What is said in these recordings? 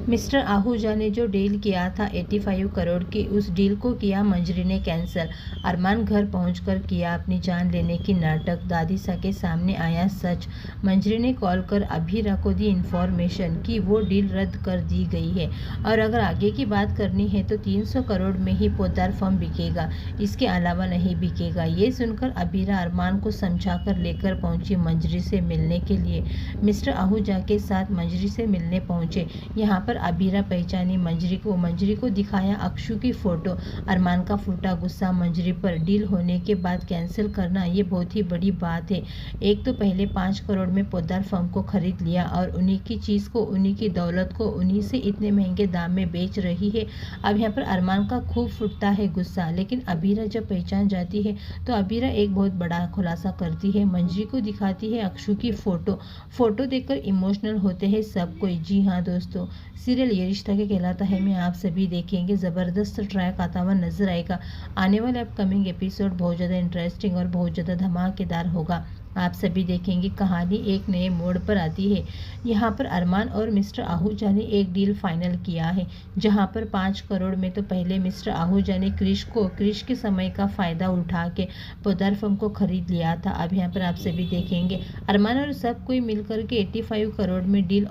Mister Ahuja ने जो deal किया था 85 करोड़ की, उस डील को किया मंजरी ने कैंसिल। अरमान घर पहुंचकर किया अपनी जान लेने की नाटक। दादीसा के सामने आया सच। मंजरी ने कॉल कर अभीरा को दी इन्फॉर्मेशन कि वो डील रद्द कर दी गई है और अगर आगे की बात करनी है तो 300 करोड़ में ही पोद्दार फर्म बिकेगा, इसके अलावा नहीं बिकेगा। ये सुनकर अभीरा अरमान को समझा कर लेकर पहुंची मंजरी से मिलने के लिए। मिस्टर आहूजा के साथ मंजरी से मिलने पहुंचे। यहाँ पर अभीरा पहचानी मंजरी को दिखाया अक्षु की फोटो। अरमान का फूटा गुस्सा मंजरी पर। डील होने के बाद कैंसिल करना ये बहुत ही बड़ी बात है। एक तो पहले 5 करोड़ में पोद्दार फर्म को खरीद लिया और उन्हीं की चीज़ को, उन्हीं की दौलत को उन्हीं से इतने महंगे दाम में बेच रही है। अब यहाँ पर अरमान का खूब फूटता है गुस्सा। लेकिन अभीरा जब पहचान जाती है तो अभीरा एक बहुत बड़ा खुलासा करती है। मंजरी को दिखाती है अक्षु की फोटो देखकर इमोशनल होते हैं सब कोई। जी हाँ दोस्तों, सीरियल ये रिश्ता क्या कहलाता है में आप सभी देखेंगे। ज़बरदस्त ट्रैक आता हुआ नजर आएगा। आने वाले अपकमिंग एपिसोड बहुत ज़्यादा इंटरेस्टिंग और बहुत ज़्यादा धमाकेदार होगा। आप सभी देखेंगे कहानी एक नए मोड़ पर आती है। यहाँ पर अरमान और मिस्टर आहूजा ने एक डील फाइनल किया है, जहाँ पर 5 करोड़ में तो पहले मिस्टर आहूजा ने क्रिश के समय का फ़ायदा उठा के पोद्दार फर्म को खरीद लिया था। अब यहाँ पर आप सभी देखेंगे अरमान और सब कोई मिलकर के 85 करोड़ में डील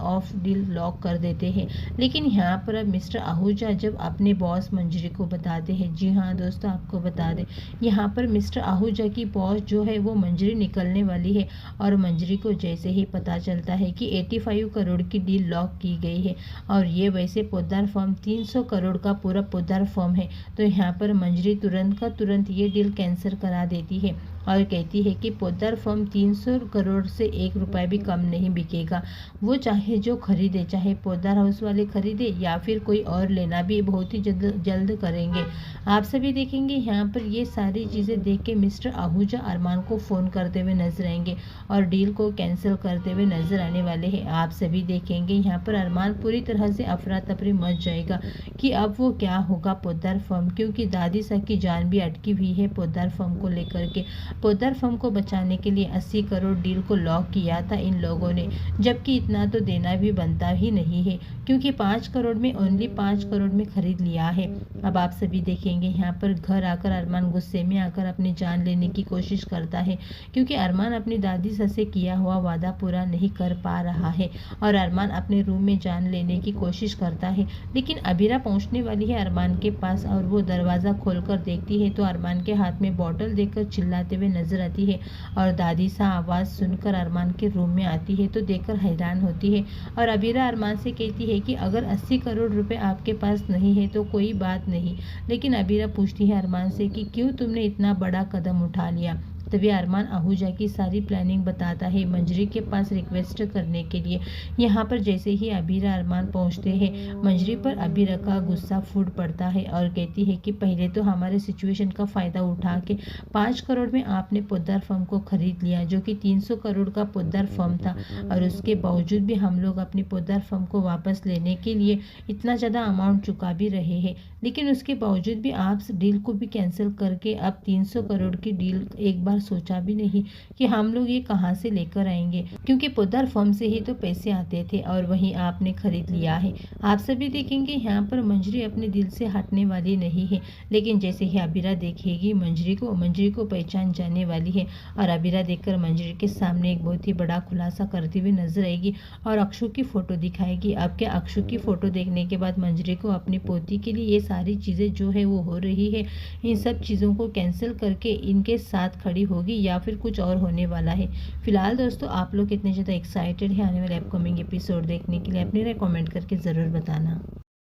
लॉक कर देते हैं। लेकिन यहाँ पर अब मिस्टर आहूजा जब अपने बॉस मंजरी को बताते हैं, जी हाँ दोस्तों आपको बता दें, यहाँ पर मिस्टर आहूजा की बॉस जो है वो मंजरी निकलने वाली है और मंजरी को जैसे ही पता चलता है कि 85 करोड़ की डील लॉक की गई है और ये वैसे पोद्दार फर्म 300 करोड़ का पूरा पोद्दार फर्म है, तो यहाँ पर मंजरी तुरंत का तुरंत ये डील कैंसिल करा देती है और कहती है कि पोद्दार फर्म 300 करोड़ से 1 रुपये भी कम नहीं बिकेगा। वो चाहे जो खरीदे, चाहे पोद्दार हाउस वाले खरीदे या फिर कोई और लेना भी बहुत ही जल्द करेंगे। आप सभी देखेंगे यहाँ पर ये सारी चीज़ें देख के मिस्टर आहूजा अरमान को फ़ोन करते हुए नजर आएंगे और डील को कैंसिल करते हुए नजर आने वाले हैं। आप सभी देखेंगे यहाँ पर अरमान पूरी तरह से अफरा तफरी मच जाएगा कि अब वो क्या होगा पोद्दार फर्म, क्योंकि दादीसा की जान भी अटकी हुई है पोद्दार फर्म को लेकर के। पोद्दार फर्म को बचाने के लिए 80 करोड़ डील को लॉक किया था इन लोगों ने, जबकि इतना तो देना भी बनता ही नहीं है, क्योंकि 5 करोड़ में ओनली 5 करोड़ में खरीद लिया है। अब आप सभी देखेंगे यहाँ पर घर आकर अरमान गुस्से में आकर अपनी जान लेने की कोशिश करता है, क्योंकि अरमान अपनी दादीसा से किया हुआ वादा पूरा नहीं कर पा रहा है और अरमान अपने रूम में जान लेने की कोशिश करता है। लेकिन अभीरा पहुंचने वाली है अरमान के पास और वो दरवाज़ा खोलकर देखती है तो अरमान के हाथ में बॉटल देखकर चिल्लाते हुए नजर आती है और दादीसा आवाज़ सुनकर अरमान के रूम में आती है तो देखकर हैरान होती है और अभीरा अरमान से कहती है कि अगर 80 करोड़ रुपए आपके पास नहीं है तो कोई बात नहीं। लेकिन अभीरा पूछती है अरमान से कि क्यों तुमने इतना बड़ा कदम उठा लिया। तभी अरमान आहूजा की सारी प्लानिंग बताता है मंजरी के पास रिक्वेस्ट करने के लिए। यहाँ पर जैसे ही अभीरा अरमान पहुँचते हैं, मंजरी पर अभीरा का गुस्सा फूट पड़ता है और कहती है कि पहले तो हमारे सिचुएशन का फ़ायदा उठा के 5 करोड़ में आपने पोद्दार फर्म को खरीद लिया, जो कि 300 करोड़ का पोद्दार फर्म था, और उसके बावजूद भी हम लोग अपनी पोद्दार फर्म को वापस लेने के लिए इतना ज़्यादा अमाउंट चुका भी रहे हैं। लेकिन उसके बावजूद भी आप डील को भी कैंसिल करके अब 300 करोड़ की डील एक बार सोचा भी नहीं कि हम लोग ये कहाँ से लेकर आएंगे, क्योंकि पोद्दार फर्म से ही तो पैसे आते थे और वहीं आपने खरीद लिया है। आप सभी देखेंगे यहाँ पर मंजरी अपने दिल से हटने वाली नहीं है, लेकिन जैसे ही अभीरा देखेगी मंजरी को पहचान जाने वाली है और अभीरा देखकर मंजरी के सामने एक बहुत ही बड़ा खुलासा करती हुई नजर आएगी और अक्षु की फोटो दिखाएगी। अब क्या अक्षु की फोटो देखने के बाद मंजरी को अपनी पोती के लिए ये सारी चीज़ें जो है वो हो रही है, इन सब चीज़ों को कैंसिल करके इनके साथ खड़ी होगी या फिर कुछ और होने वाला है। फिलहाल दोस्तों आप लोग कितने ज़्यादा एक्साइटेड हैं आने वाले अपकमिंग एपिसोड देखने के लिए, अपनी राय कमेंट करके ज़रूर बताना।